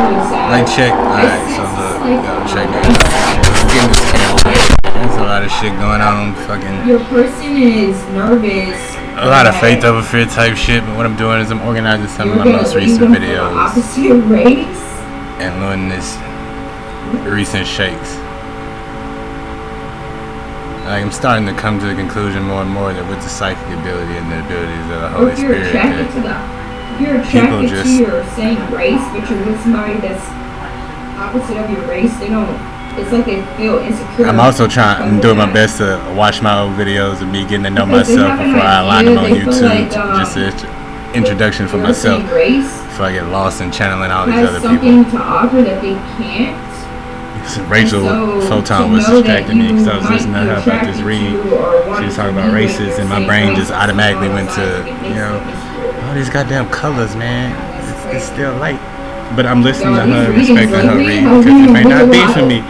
Like check. Alright, so look, yo, check it out. Getting this camera. There's a lot of shit going on. Fucking. Your person is nervous. A lot of faith over fear type shit. But what I'm doing is I'm organizing some of my most recent videos. Opposite race. And doing this recent shakes. Like, I'm starting to come to the conclusion more and more that with the psychic ability and the abilities of the Holy Spirit, if you're attracted to your same race, but you're with somebody that's opposite of your race, they don't. It's like they feel insecure. I'm also doing my best to watch my old videos of me getting to know myself before I line them on YouTube. Like, just an introduction for myself. Before I get lost in channeling all these other people. Something to offer that they can't. Rachel Photon was distracting me because I was listening to her about this read. She was talking about races, and my brain just automatically went to, you know, all these goddamn colors, man. It's still light. But I'm listening to her, respecting her read, because it may not be for me.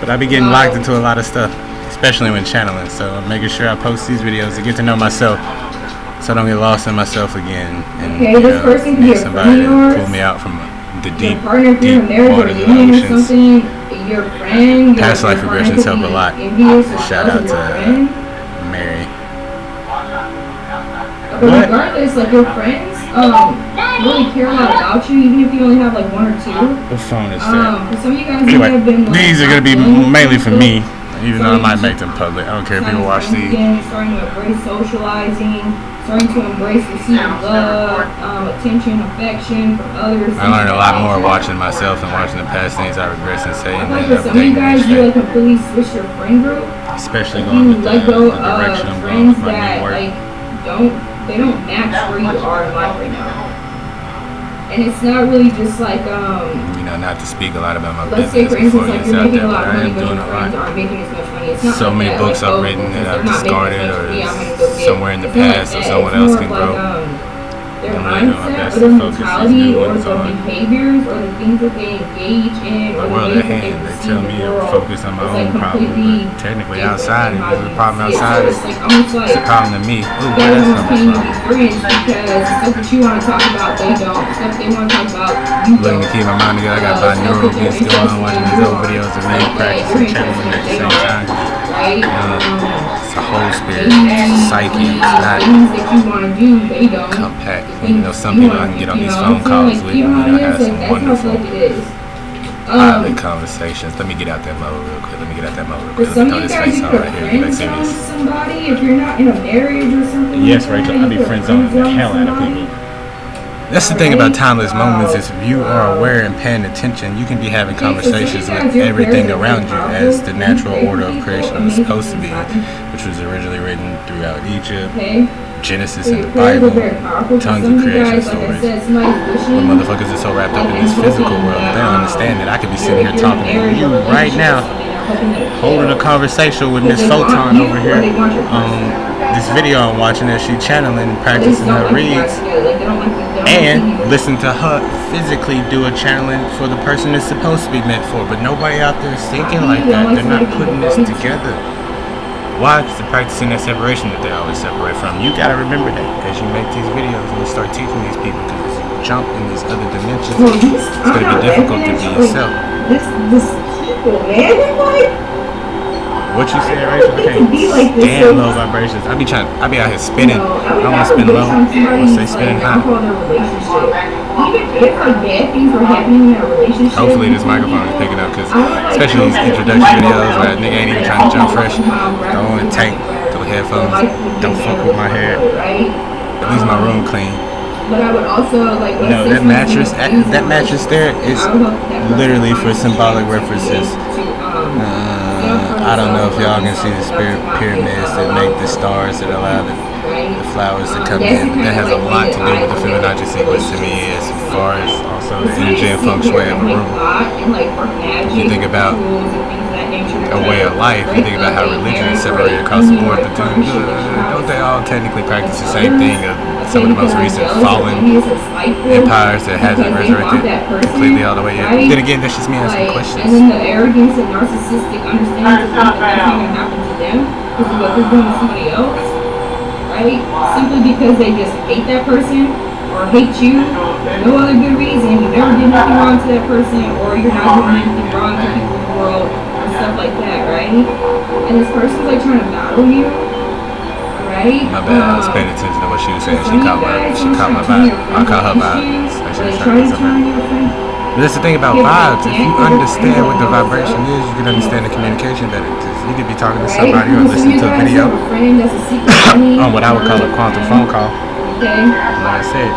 But I be getting locked into a lot of stuff, especially when channeling. So I'm making sure I post these videos to get to know myself, so I don't get lost in myself again, and you know, need somebody to pull me out from the deep waters of the oceans. Your friend, past life regressions help a lot. Shout out to Mary. But regardless, like your friends really care a lot about you, even if you only have like one or two. What phone is that? Some of you guys have been like, these are gonna be mainly for me, even though I might make them public. I don't care if people watch these. Starting to embrace socializing, starting to embrace receiving love, attention, affection from others. I learned a lot more watching myself and watching the past things I regress and say, and then some of you guys, you like completely switch your friend group. Especially going with the direction I'm going with my new work. Like they don't match where you are in life right now. And it's not really just like you know, not to speak a lot about my let's say business for instance, before like it gets you're out making there, a lot but of I money, am but doing your a friends lot. aren't making as much money. It's not So like many that. books Like, I've written that I've discarded or is somewhere in the past so someone else can grow. Their I'm really doing my mindset best or to their focus mentality these new or ones the on. behaviors or the things that they engage in The or world the at ways that hand, they see tell the me to world. focus on my It's own like problem, completely but technically different outside, from if how there's a you problem see it. outside, So it's like almost like it's a problem to me. Ooh, where everyone's that's paying coming you from? friends because stuff that you want to talk about, they don't. Stuff they want to talk about, you Looking to keep my mind together, I got my neural beats still on, watching these old videos of me practicing channeling at the same time. Right? It's a whole spirit, psyche, it's not things that you want to do, they don't. compact. You know, some people I can get on these phone calls with, and we have some wonderful private conversations. Let me get out that mode real quick. Let me throw this face on right here. Get back serious. Somebody, if you're not in a marriage or something. Yes, Rachel, I be friend zoning the hell out of people. That's the thing about timeless moments is if you are aware and paying attention, you can be having conversations with everything around you as the natural order of creation was supposed to be, which was originally written throughout Egypt, Genesis in the Bible, tons of creation stories. But motherfuckers are so wrapped up in this physical world that they don't understand that I could be sitting here talking to you right now, holding a conversation with Miss Photon over here. This video I'm watching as she channeling, practicing her reads, and listen to her physically do a channeling for the person it's supposed to be meant for. But nobody out there is thinking like that. They're not putting this together. Why? Because they're practicing that separation that they always separate from. You gotta remember that as you make these videos and you start teaching these people, because as you jump in these other dimensions, it's gonna be difficult to be yourself. This people, man, like. What you said, Rachel? I can't stand low vibrations. I be out here spinning. I don't want to spin low. I want to stay spinning high. Hopefully this microphone is picking up, because especially these introduction videos where a nigga ain't even trying to jump fresh. Go on and tank through headphones. Don't fuck with my hair. At least my room clean. But I would also like. No, that mattress there is literally for symbolic references. I don't know if y'all can see the spirit pyramids that make the stars that allow the flowers to come in. That has a lot to do with the Fibonacci sequence to me, as far as also the energy and feng shui of a room. You think about a way of life, you think about how religion is separated across the board, but don't they all technically practice the same thing of some of the most recent fallen empires that hasn't resurrected completely all the way yet? Then again, that's just me asking questions. And then the arrogance and narcissistic understanding that that's not going to happen to them because of what they're doing to somebody else, right? Simply because they just hate that person or hate you, no other good reason. You never did anything wrong to that person, or you're not doing anything wrong to people in the world, and stuff like that, right? And this person's like trying to battle you, right? My bad, I was paying attention to what she was saying. She caught my vibe. I caught her vibe. Like she was trying to do something. But that's the thing about vibes. If you understand what the vibration is, you can understand the communication better. Because you could be talking to somebody or listening to a video on what I would call a quantum phone call. Like I said,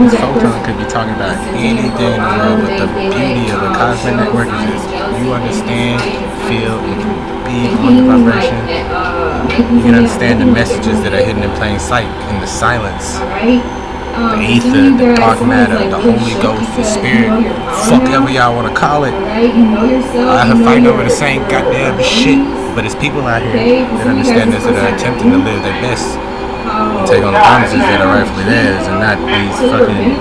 this photon could be talking about anything in the world, but the beauty of the cosmic network is this. You understand, feel, and can be on the vibration. You can understand the messages that are hidden in plain sight, in the silence. The ether, the dark matter, the Holy Ghost, the Spirit, fuck ever y'all want to call it. I have fighting over the same goddamn shit, but it's people out here that understand this, that are attempting to live their best and take on the promises that are rightfully theirs, and not these fucking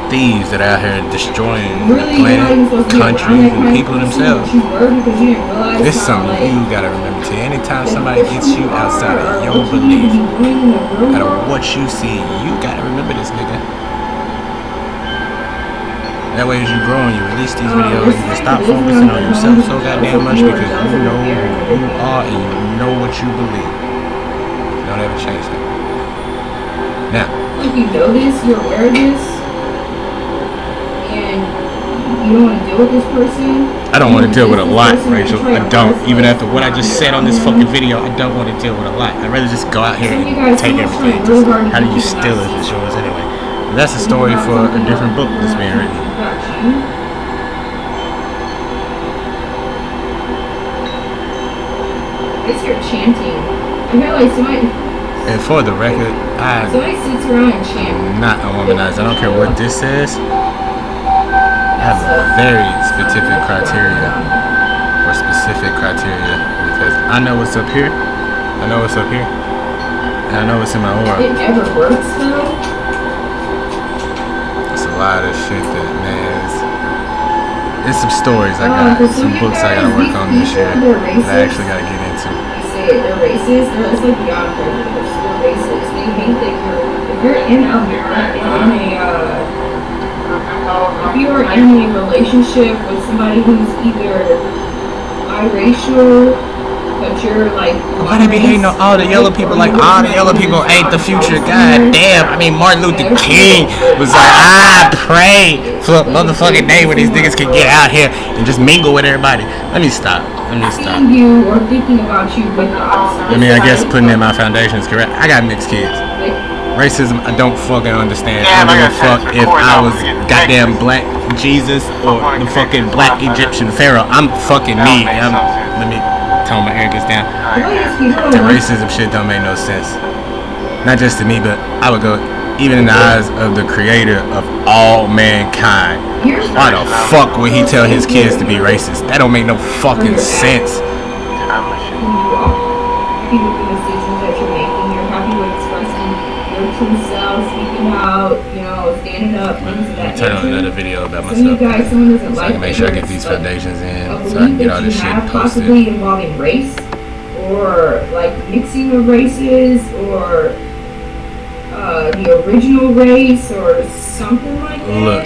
thieves that are out here destroying the planet, countries, and people themselves. This is something you gotta remember too. Anytime somebody gets you outside of your belief, out of what you see, you gotta remember this, nigga. That way, as you grow and you release these videos, you can stop focusing on yourself so goddamn much, because you know who you are and you know what you believe. Don't ever change that. Now, like, you know this, you're aware of this, and you don't want to deal with this person. I don't want to deal with a lot, Rachel. I don't. Even after what I just said on this fucking video, I don't want to deal with a lot. I'd rather just go out here and take everything. Just, how do you steal it if it's yours anyway? And that's a story for a different book that's being written. It's your chanting. I feel like somebody. And for the record, somebody sits around and chants. Not a womanizer. I don't care what this says. I have very specific criteria, because I know what's up here. I know what's up here, and I know what's in my aura. It never works though. It's a lot of shit that, man. There's some stories I got, some books I gotta work on this year that I actually gotta get into. They're racist. It's like beyond prejudice. They're racist. They hate that if you're in a relationship with somebody who's either biracial, but you're like. Why they be hating on all the yellow people? Like all the yellow people ain't the future. God damn! I mean, Martin Luther King was like, I pray for a motherfucking day where these niggas can get out here and just mingle with everybody. Let me stop. You or thinking about you with the opposite. I mean, I guess putting in my foundation is correct. I got mixed kids. Racism, I don't fucking understand. I don't give a fuck if I was goddamn black Jesus or the fucking black Egyptian pharaoh. I'm fucking me. Let me tone my arrogance down. The racism shit don't make no sense. Not just to me, but I would go even in the eyes of the creator of all mankind. Why the fuck would he tell his kids to be racist? That don't make no fucking sense. Happy with the decisions that you're making. You're happy with expressing your true self, speaking out, standing up, things of that nature. Turn on another video about myself. So I can make sure I get these foundations in, so I can get all this shit posted. Possibly involving race, or like mixing of races, or the original race, or something like that. Look,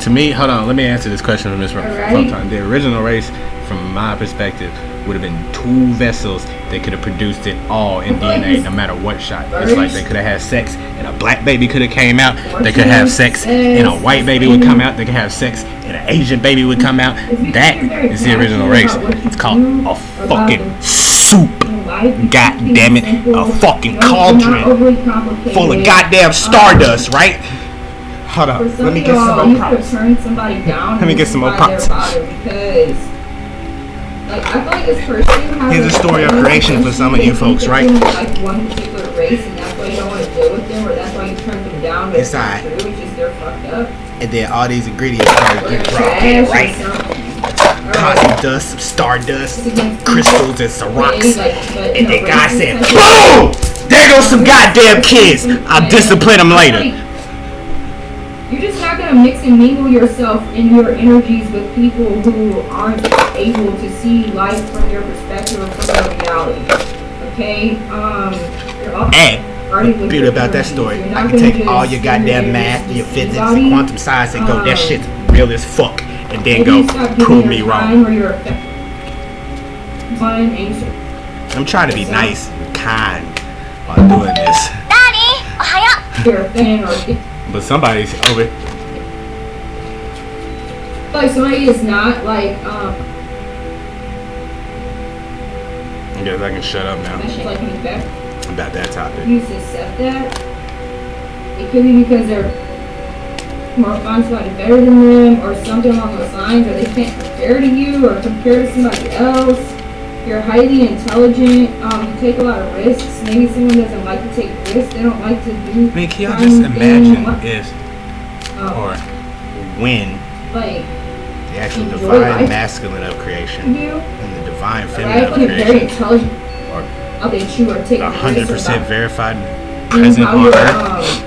to me, hold on, let me answer this question from Ms. Photon. The original race, from my perspective, would have been two vessels that could have produced it all in DNA, no matter what shot. It's like they could have had sex and a black baby could have came out. They could have sex and a white baby would come out. They could have sex and an Asian baby would come out. That is the original race. It's called a fucking soup. God damn it, a fucking cauldron full of goddamn stardust, right? Hold on, let me get some more props. Let me get some more props. Like, I feel like this person has here's a story of creation for some of you folks, right? Like one particular race, and that's why you don't want to deal with them, or that's why you turn them down. But it's not true. It's just they're fucked up. And then all these ingredients are brought in, right? Cosmic dust, some stardust, crystals, and some rocks. And then God said, boom! There goes some goddamn kids. I'll discipline them later. You're just not going to mix and mingle yourself in your energies with people who aren't able to see life from your perspective or from your reality. Okay? started The with beauty your about that energy. story, You're I not can gonna take all just your send goddamn your math, energy your to physics, somebody. and quantum science and go, that shit's real as fuck, and then Maybe go, you stop giving prove your me time wrong. or your fun and you should I'm trying to be nice and kind while doing this. your fan or But somebody's over. like somebody is not like I guess I can shut up now especially like me back. about that topic. You to accept that. It could be because they're more fun, somebody better than them, or something along those lines, or they can't compare to you or compare to somebody else. You're highly intelligent. You take a lot of risks. Maybe someone doesn't like to take risks. They don't like to do. I mean, can y'all just imagine if, or When like the actual enjoy divine life. masculine of creation you, and the divine right? feminine of Like very creation intelligent. are That you are taking 100% verified and risks present about on how Earth.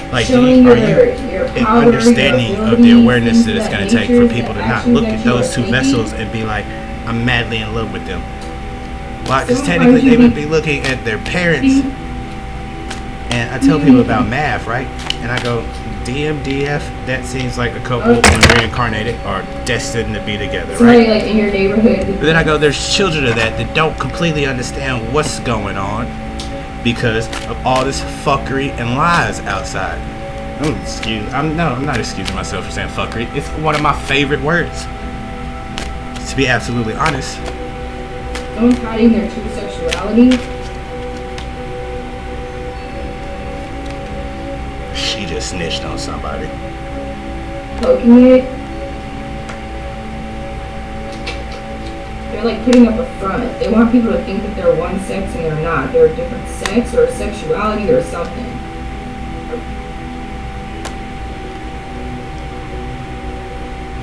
you're Like, showing are your you power, an understanding your of the abilities, awareness that things it's of going that to take nature, for people the to not actions look that at you those are two taking? vessels and be like, I'm madly in love with them? Why? Because Sometimes technically you they would need- be looking at their parents. And I tell people about math, right? And I go, DMDF, that seems like a couple when reincarnated are destined to be together, Somebody right? like in your neighborhood. But then I go, there's children of that don't completely understand what's going on because of all this fuckery and lies outside. I'm not excusing myself for saying fuckery. It's one of my favorite words. To be absolutely honest. Someone's hiding their true sexuality. She just snitched on somebody. Poking it. They're like putting up a front. They want people to think that they're one sex and they're not. They're a different sex or sexuality or something.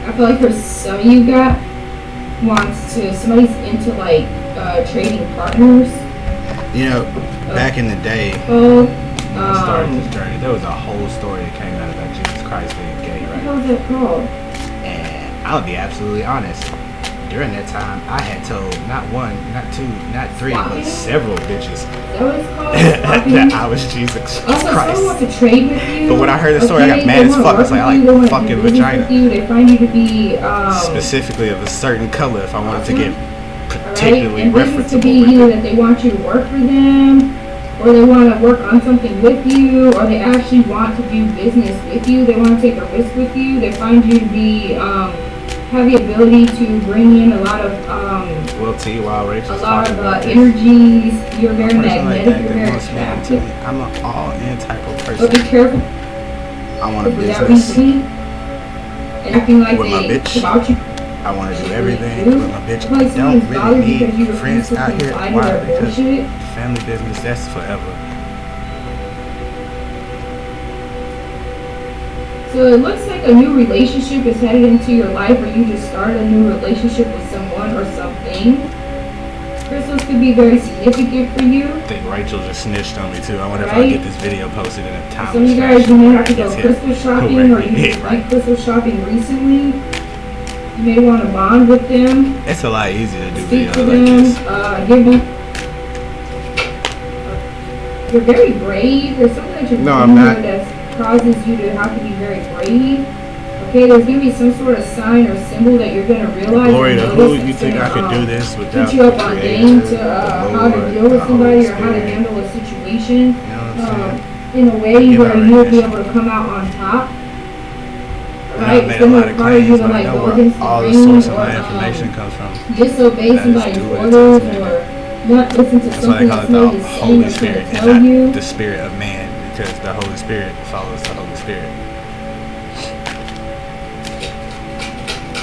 I feel like for some of you guys somebody's into like trading partners. You know, back in the day, Oh, When I started this journey, there was a whole story that came out about Jesus Christ being gay, what right? was that called? and I'll be absolutely honest. During that time, I had told not one, not two, not three, but Swapping? several bitches Is that what it's called? that I was Jesus Also, someone Christ. wants to trade with you. But when I heard the story, I got okay, mad they as wanna fuck. work It's like, I with you, like they wanna fucking do business vagina. with you. They find you to be Specifically of a certain color if I wanted to get right? particularly And business could referenceable be with either it. that they want you to work for them, or they want to work on something with you, or they actually want to do business with you. They want to take a risk with you. They find you to be have the ability to bring in a lot of Well, T, while Rachel's a lot talking of about this, energies. You're a very person like magnetic. that You're that very wants me into attractive. it, I'm an all-in type of But be person. careful I want a with that business. reasoning. Anything like With my they bitch. about you. I want to do everything do. with my bitch. Like I don't someone's bothered really because you need refuse friends to out here. comply to Why? their Because bullshit. family business, that's forever. So it looks like a new relationship is headed into your life, or you just started a new relationship with someone or something. Crystals could be very significant for you. I think Rachel just snitched on me too. I wonder if Right? I'll get this video posted in a Some of timely you guys, fashion. you may have to go Yes, crystal shopping, correct. or you Yeah, went right. crystal shopping recently. You may want to bond with them, It's a lot easier to do speak to videos them, like this. give them. You're very brave. There's something that you're No, doing I'm not. that causes you to have to be very brave. Okay, there's gonna be some sort of sign or symbol that you're gonna realize. Glory and to who notice you that's think I gonna, could do this without put you up the on Creator, game to the how to Lord, deal with the Holy somebody or how to Spirit. handle a situation You know what I'm saying? in a way Give where out you'll be recognition. able to come out on top. And Right? I've It's made a gonna lot of require you claims, to but I like know go where against the all the grain source of or my information comes from. disobey That is somebody's do what it orders tells me to or not listen to That's why something they call that it somebody the is saying Holy that's Spirit gonna and tell not you. the Spirit of man, because the Holy Spirit follows the Holy Spirit.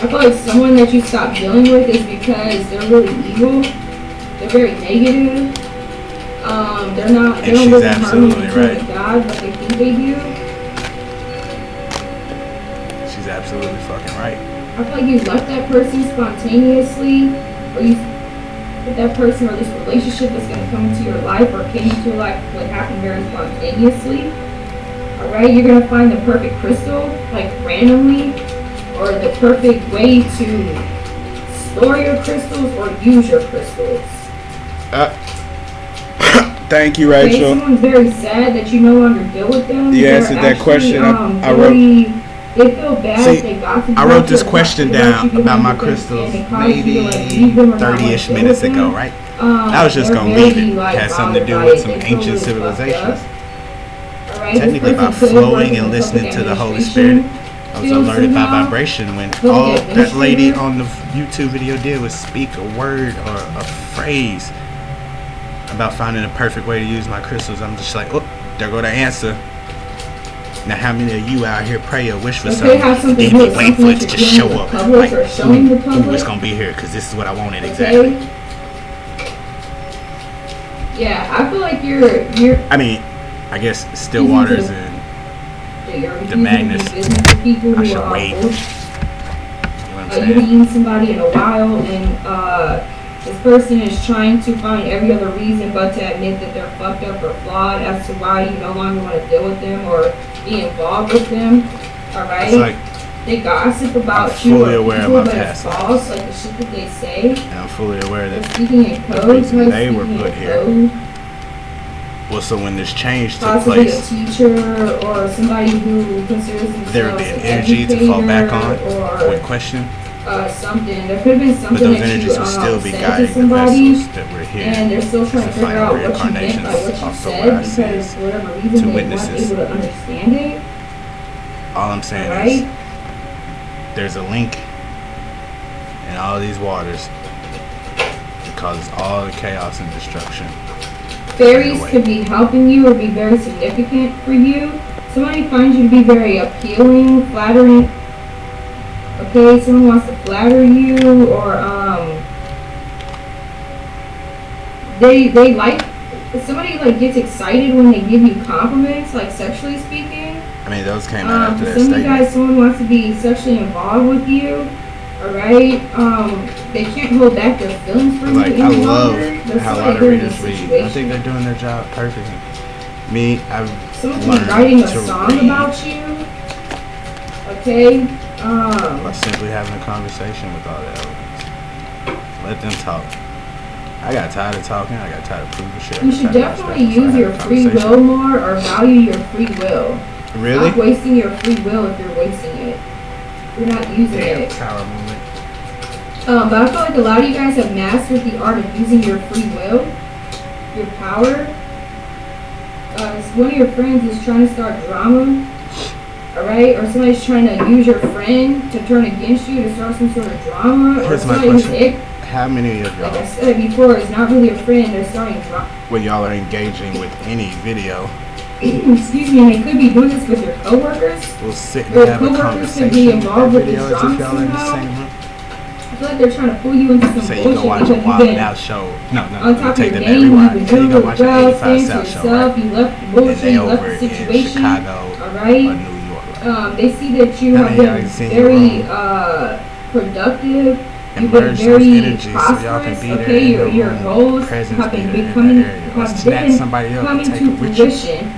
I feel like someone that you stop dealing with is because they're really evil. They're very negative. They're not. They And don't she's live in harmony absolutely with right. God, but they think they do. She's absolutely fucking right. I feel like you left that person spontaneously, or you with that person or this relationship that's going to come into your life or came into your life would happen very spontaneously. All right, you're going to find the perfect crystal, like randomly, or the perfect way to store your crystals or use your crystals. Thank you, Okay, Rachel. someone's very sad that you no longer deal with them. You They're answered that actually, question. I wrote. They feel bad. See, they gossip I about wrote this you, question talk down you about my behind your crystals and it causes you maybe to, like, leave them or not 30-ish deal minutes with ago, them. right? I was just They're gonna leave very, it. like, It had something to do bothered with by some it. They feel ancient really fucked civilizations. up. All right, Technically, this by person could work flowing in and the listening public to the Holy administration Spirit, I was field alerted by somehow. vibration when Public all that lady administrator. on the YouTube video did was speak a word or a phrase about finding the perfect way to use my crystals. I'm just like, oh, there go the answer. Now, how many of you out here pray or wish for If something, they have something then you good, wait for something it to that just you're show doing up? with the public Like, or showing the ooh, public. it's gonna be here because this is what I wanted exactly. Okay. Yeah, I feel like you're. I mean, I guess Stillwater's and You're the refusing Magnus. to do business with people I who should are wait. all bullshit. You know what I'm You haven't saying? seen somebody in a while, and this person is trying to find every other reason but to admit that they're fucked up or flawed as to why you no longer want to deal with them or be involved with them. All right. It's like, They gossip about I'm you fully or aware of people, my but past it's false, like the shit that they say. and I'm fully aware They're that. speaking in the code. reason Somebody's they were speaking put in here. code. Well, so when this change took Possibly place, a teacher or somebody who considers themselves there would be an an energy to fall back on educator with question, or something. There could have been but something those that energies you would still be said to guiding the somebody, vessels that we're here and they're still trying as to the figure final out what you meant by reincarnations what you of the said last because seas. for whatever to reason they weren't witnesses. able to understand it. All I'm saying Right? is there's a link in all these waters that causes all the chaos and destruction. Fairies Away. could be helping you or be very significant for you. Somebody finds you to be very appealing, flattering. Okay, someone wants to flatter you, or they like somebody like gets excited when they give you compliments, like sexually speaking. I mean, those came out after For that some of you statement. guys, someone wants to be sexually involved with you. All right, they can't hold back their feelings for you Like, any I love longer. There's how a somebody lot of there in this readers read. I situation. think they're doing their job perfectly. Me, I've Someone learned writing a to song read about you. Okay. by simply having a conversation with all the elements. Let them talk. I got tired of talking. I got tired of proving shit. You should definitely use your free will more or value your free will. Really? Stop wasting your free will if you're wasting it. You're not using Damn, it. power moment. But I feel like a lot of you guys have mastered the art of using your free will, your power. One of your friends is trying to start drama, alright? Or somebody's trying to use your friend to turn against you to start some sort of drama. Here's or my somebody who's question. How many of like I y'all, said before, is not really a friend, they're starting drama. when y'all are engaging with any video, Excuse me, and they could be doing this with your coworkers. will sit and Your have a coworkers could be conversation with involved that with video this as if drama y'all are in the somehow. same room? I feel like they're trying to pull you into some Say you bullshit go watch a because you've Wild been Out show. No, on top of take your that back. game, you've Rewind. been Say you doing go really watch an well, 85 staying to South show, yourself, right? you left the And bullshit, they you left over the in situation, Chicago alright? or New York. Right? They see that you How have many of y'all been seen your very room? productive. You've Immerse been those very energies so y'all can prosperous, be there okay? in Your room. goals Presence have be been there in becoming, that area. Or have snatch been somebody up coming and take to it with you. fruition.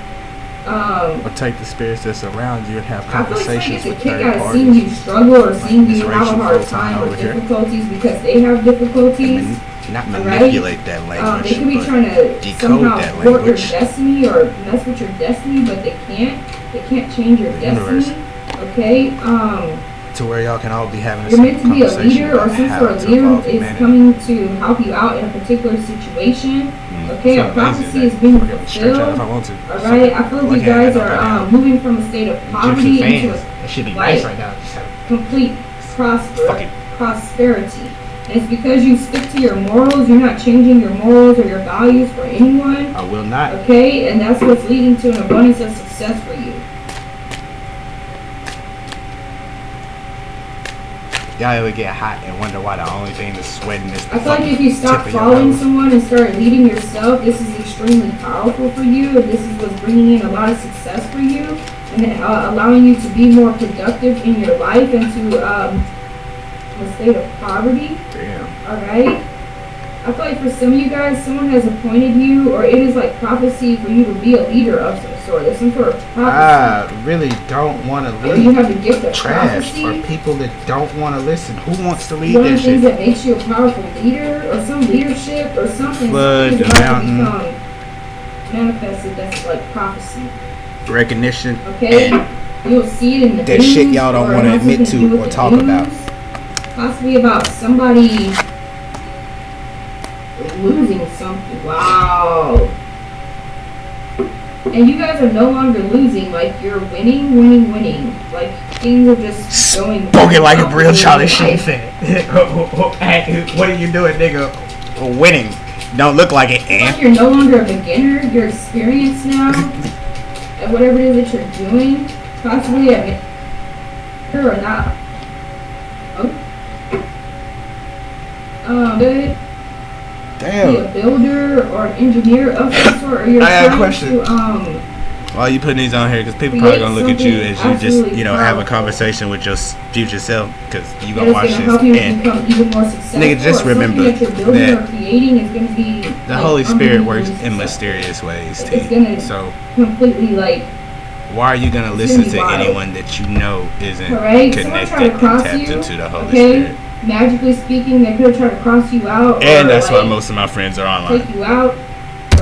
Or take the spirits that's around you and have I feel like conversations it's a with kick third out of seeing you parties. struggle or seeing Miss you have a Rachel hard Fulton time over with here. difficulties because they have difficulties. Not Alright? manipulate that language, They could be but trying to decode somehow that thwart your language. destiny or mess with your destiny, but they can't. They can't change your The destiny. universe. Okay. To where y'all can all be having a You're meant to be a conversation leader, or about some how sort of to leader evolve is humanity. coming to help you out in a particular situation. Okay, Feel a lazy prophecy today. is being I can stretch out fulfilled. if I want to. Alright, I feel like you guys are moving from a state of poverty into It should be nice right now. Just have complete Fucking- prosperity. And it's because you stick to your morals, you're not changing your morals or your values for anyone. I will not. Okay, and that's what's leading to an abundance of success for you. Y'all ever get hot and wonder why the only thing that's sweating is the I feel like fucking if you stop tip of your following nose? someone and start leading yourself, this is extremely powerful for you, and this is what's bringing in a lot of success for you, and allowing you to be more productive in your life and to a state of poverty. Damn. Alright? I feel like for some of you guys, someone has appointed you, or it is like prophecy for you to be a leader of some sort. There's some sort of prophecy. I really don't want to Or you lead have the gift of trash prophecy. or people that don't want to listen. Who wants to lead One of that the things shit? that makes you a powerful leader, or some leadership, or something. Flood something's the about to mountain. become manifested that's like prophecy. Recognition. Okay? And you'll see it in the that news. shit y'all don't or want to it has admit something to do or with the talk news, about. Possibly about somebody losing something. Wow. And you guys are no longer losing. Like, you're winning. Like, things are just going. Spoken like a real Charlie Sheen life. fan. What are you doing, nigga? Winning. Don't look like it, Like you're no longer a beginner. You're experienced now at whatever it is that you're doing. Possibly or not. Good. Damn. Be a builder or an engineer of some sort, or you're I got a trying question. to Why you putting these on here? Because people create probably gonna look at you as you just, absolutely you know, have a powerful. conversation with your future self. Because you that gonna is watch gonna this help you and become even more successful. nigga, just or remember something that you're building that or creating is gonna be the like, Holy Spirit works unbelievably in successful. mysterious ways, It's T. gonna So completely like why are you gonna it's listen gonna be to wild. anyone that you know isn't Alright, someone tried connected to and cross tapped you, into the Holy okay? Spirit? Magically speaking, they could have tried to cross you out. And or, that's why like, most of my friends are online. take you out.